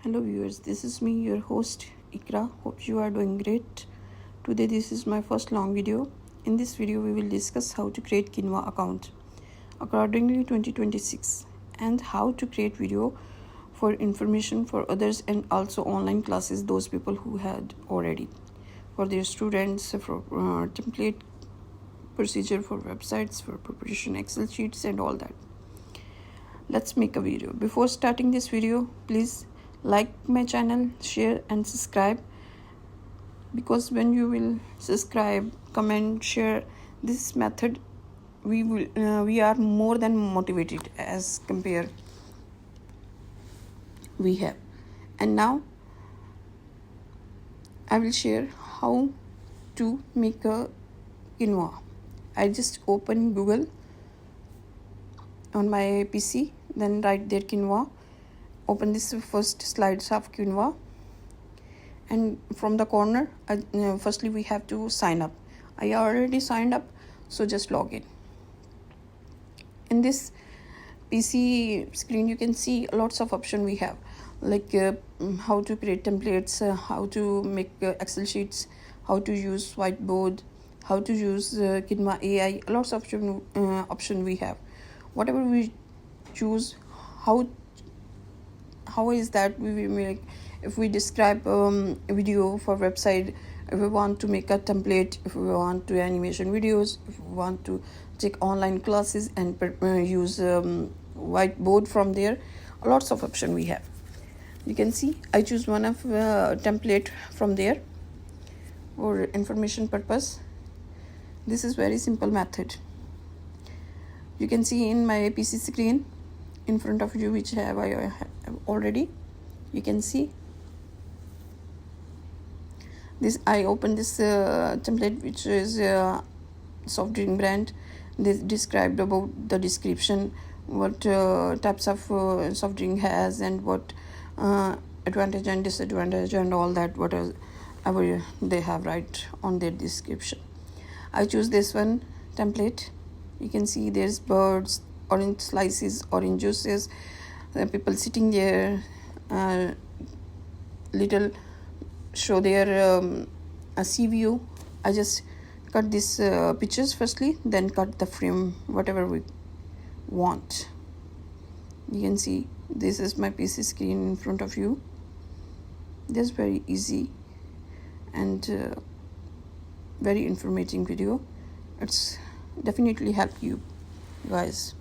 Hello viewers, this is me, your host Ikra. Hope you are doing great. Today this is my first long video. In this video we will discuss how to create Canva account accordingly 2026 and how to create video for information for others and also online classes those people who had already for their students for template procedure for websites for preparation Excel sheets and all that. Let's make a video. Before starting this video, please like my channel, share and subscribe, because when you will subscribe, comment, share this method, we are more than motivated as compare we have. And now I will share how to make a Canva. I just open Google on my PC, then write there Canva. Open this first slides of Canva, and from the corner firstly we have to sign up. I already signed up, so just log in. In this PC screen you can see lots of options we have, like how to create templates, how to make Excel sheets, how to use whiteboard, how to use Canva AI. Lots of option we have. Whatever we choose, how is that we will make. If we describe a video for website, if we want to make a template, if we want to do animation videos, if we want to take online classes and use whiteboard from there, lots of option we have. You can see I choose one of template from there for information purpose. This is very simple method. You can see in my PC screen in front of you, which I have already. You can see this. I open this template, which is soft drink brand. They described about the description, what types of soft drink has and what advantage and disadvantage and all that, whatever they have right on their description. I choose this one template. You can see there's birds, orange slices, orange juices, people sitting there, little show their a sea view. I just cut these pictures firstly, then cut the frame whatever we want. You can see this is my PC screen in front of you. This is very easy and very informative video. It's definitely help you guys.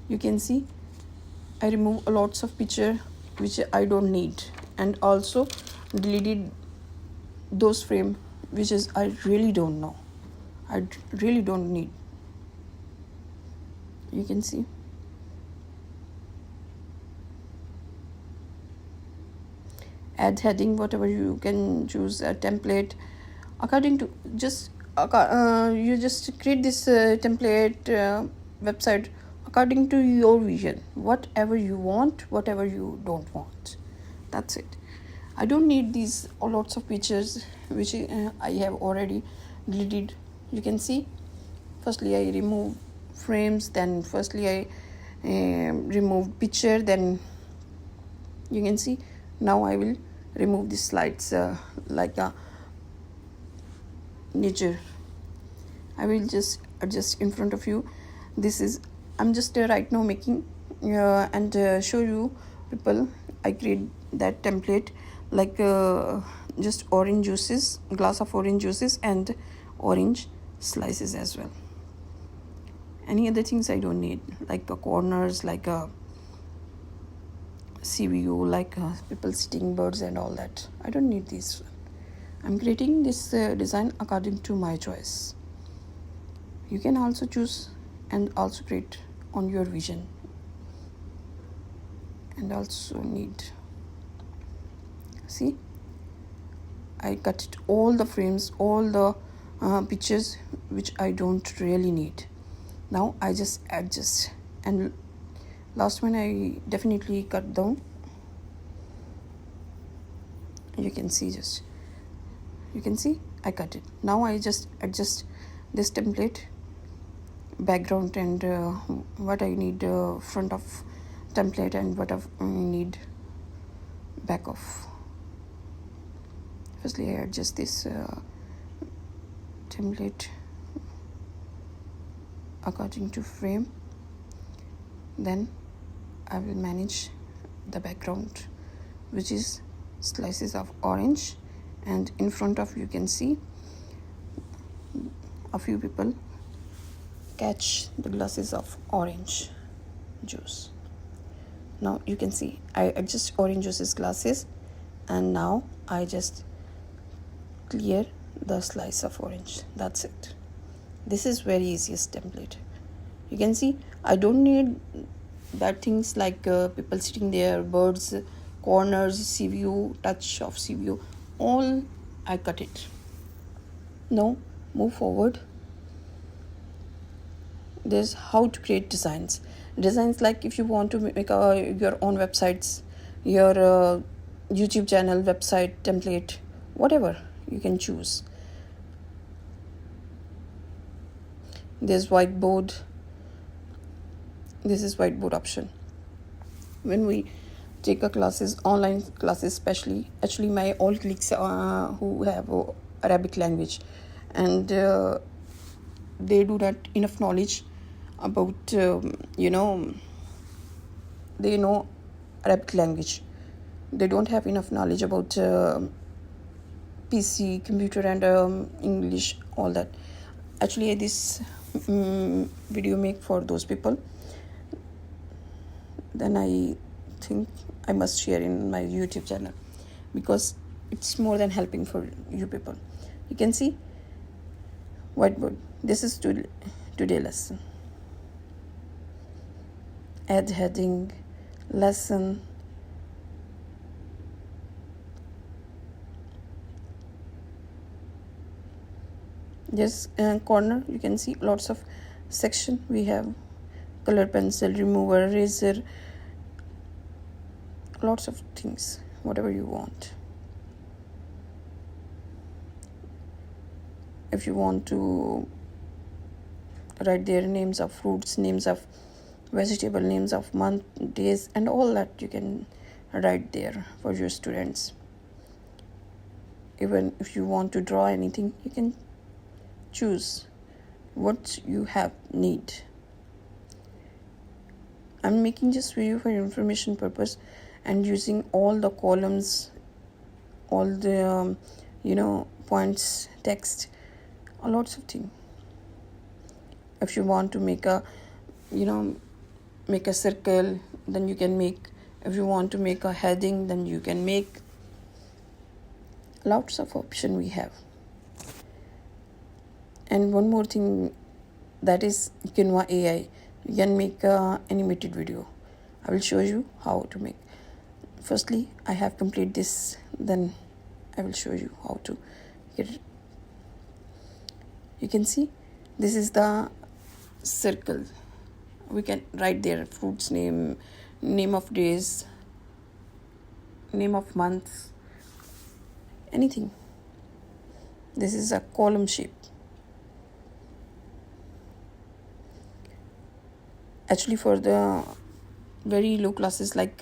You can see I remove lots of picture which I don't need, and also deleted those frame which is I really don't know, I really don't need. You can see add heading, whatever you can choose a template according to you just create this template website according to your vision, whatever you want, whatever you don't want. That's it. I don't need these lots of pictures which I have already deleted. You can see firstly I remove frames, then firstly I remove picture, then you can see now I will remove the slides like a nature. I will just adjust in front of you. This is I'm just right now making and show you people. I create that template like just orange juices, glass of orange juices and orange slices as well. Any other things I don't need, like corners, like a sea view, like people sitting, birds and all that. I don't need these. I'm creating this design according to my choice. You can also choose and also create on your vision, and also need. See, I cut it, all the frames, all the pictures which I don't really need. Now I just adjust, and last one I definitely cut down. You can see I cut it. Now I just adjust this template background and what I need front of template and what I need back of. Firstly, I adjust this template according to frame. Then I will manage the background, which is slices of orange, and in front of you can see a few people catch the glasses of orange juice. Now you can see I adjust orange juice's glasses, and now I just clear the slice of orange. That's it. This is very easiest template. You can see I don't need that things like people sitting there, birds, corners, sea view, touch of sea view, all I cut it. Now move forward. There's how to create designs like if you want to make your own websites, your YouTube channel website template, whatever you can choose. There's whiteboard. This is whiteboard option. When we take a classes, online classes, actually my all colleagues who have Arabic language, and they do not enough knowledge about they know Arabic language. They don't have enough knowledge about PC, computer, and English, all that. Actually, this video make for those people. Then I think I must share in my YouTube channel, because it's more than helping for you people. You can see whiteboard. This is today lesson. Add heading, lesson. This corner you can see lots of section. We have color pencil, remover, eraser, lots of things, whatever you want. If you want to write their names of fruits, names of vegetable, names of month, days, and all that, you can write there for your students. Even if you want to draw anything, you can choose what you have need. I'm making just video for information purpose and using all the columns, all the points, text, lots of things. If you want to make a circle, then you can make. If you want to make a heading, then you can make. Lots of option we have. And one more thing, that is Canva AI. You can make a animated video. I will show you how to make. Firstly, I have complete this, then I will show you how to get it. You can see this is the circle. We can write there fruits name, name of days, name of months, anything. This is a column shape. Actually, for the very low classes like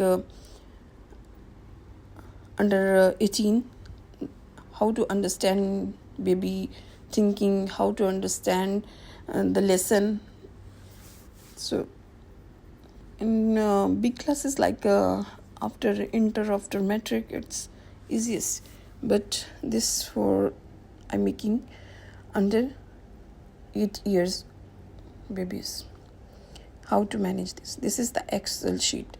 under 18, how to understand baby thinking, how to understand the lesson. So in big classes like after inter, after metric, it's easiest. But this for I'm making under 8 years babies. How to manage this? This is the Excel sheet.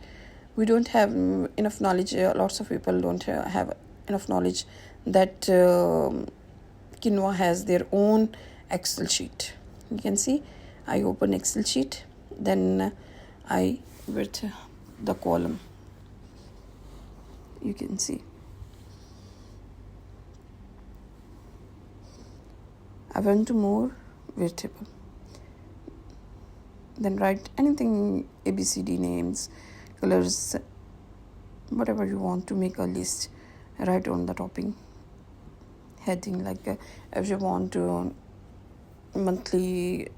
We don't have enough knowledge. Lots of people don't have enough knowledge that Canva has their own Excel sheet. You can see I open Excel sheet, then I with the column. You can see I went to more vegetable. Then write anything, ABCD names, colors, whatever you want to make a list. Write on the topping heading, like if you want to monthly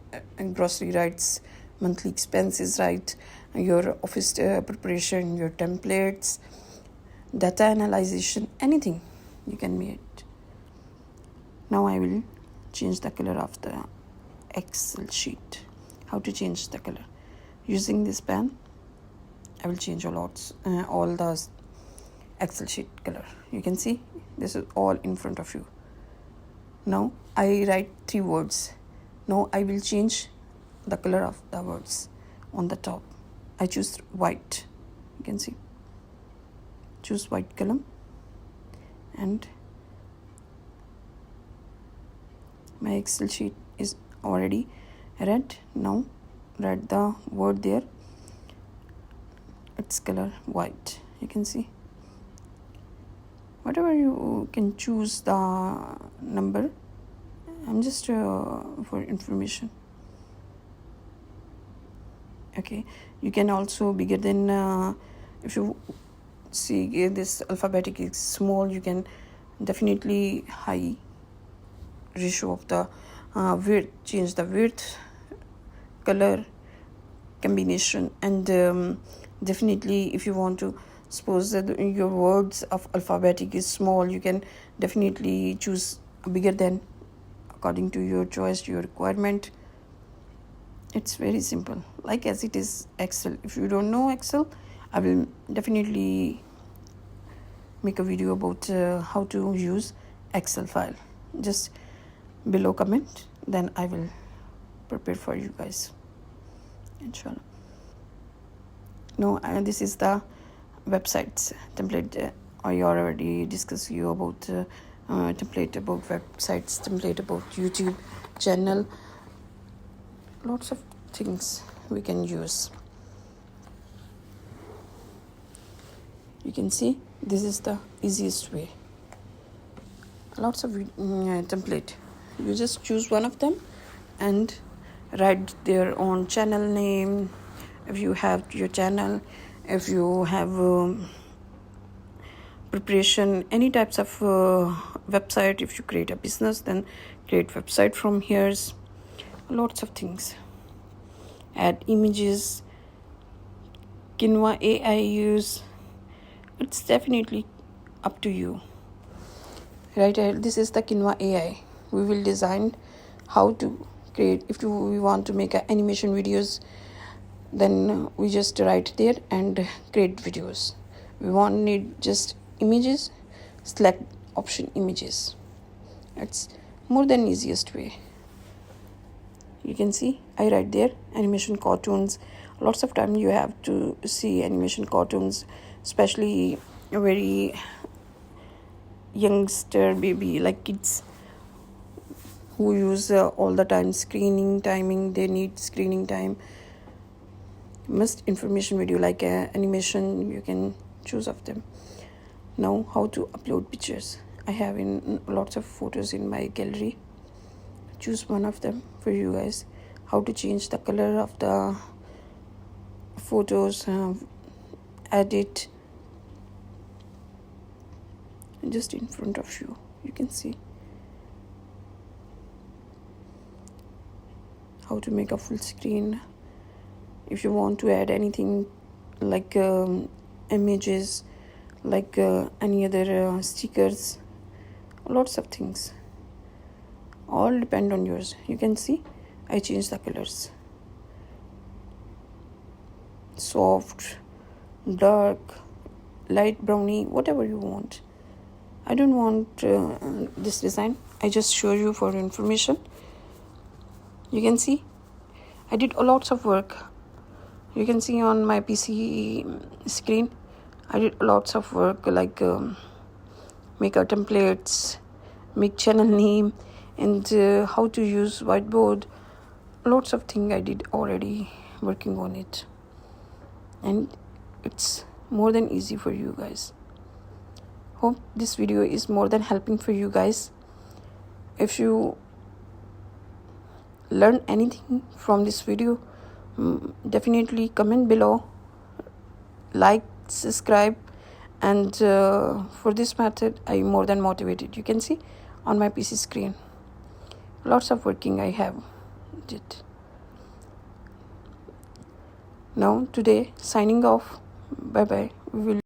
grocery rights, monthly expenses, right, your office preparation, your templates, data analyzation, anything you can make it. Now I will change the color of the Excel sheet. How to change the color? Using this pen, I will change all the Excel sheet color. You can see this is all in front of you. Now I write 3 words. Now I will change the color of the words on the top. I choose white. You can see. Choose white column and my Excel sheet is already red. Now write the word there. Its color white. You can see. Whatever you can choose the number. I'm just for information. Okay, you can also bigger than if you see this alphabetic is small, you can definitely high ratio of the width, change the width, color combination, and definitely if you want to suppose that your words of alphabetic is small, you can definitely choose bigger than according to your choice, your requirement. It's very simple, like as it is Excel. If you don't know Excel, I will definitely make a video about how to use Excel file. Just below comment, then I will prepare for you guys, inshallah. No, this is the websites template. I already discussed you about template about websites, template about YouTube channel. Lots of things we can use. You can see this is the easiest way. Lots of template. You just choose one of them and write their own channel name. If you have your channel, if you have preparation, any types of website. If you create a business, then create website from here. Lots of things. Add images, Canva AI use. It's definitely up to you, right? This is the Canva AI. We will design how to create. If we want to make animation videos, then we just write there and create videos. We won't need just images, select option images. It's more than easiest way. You can see I write there animation cartoons. Lots of time you have to see animation cartoons, especially a very youngster baby, like kids who use all the time screening timing. They need screening time. Must information video like animation, you can choose of them. Now how to upload pictures. I have in lots of photos in my gallery. Choose one of them for you guys. How to change the color of the photos, edit, just in front of you. You can see how to make a full screen. If you want to add anything like images, like any other stickers, lots of things. All depend on yours. You can see I change the colors. Soft, dark, light browny, whatever you want. I don't want this design. I just show you for information. You can see I did lots of work. You can see on my PC screen I did lots of work, like make our templates, make channel name, and how to use whiteboard. Lots of things I did already working on it, and it's more than easy for you guys. Hope this video is more than helping for you guys. If you learn anything from this video, definitely comment below, like, subscribe, and for this method I'm more than motivated. You can see on my PC screen lots of working I have did. Now today signing off. Bye bye. We will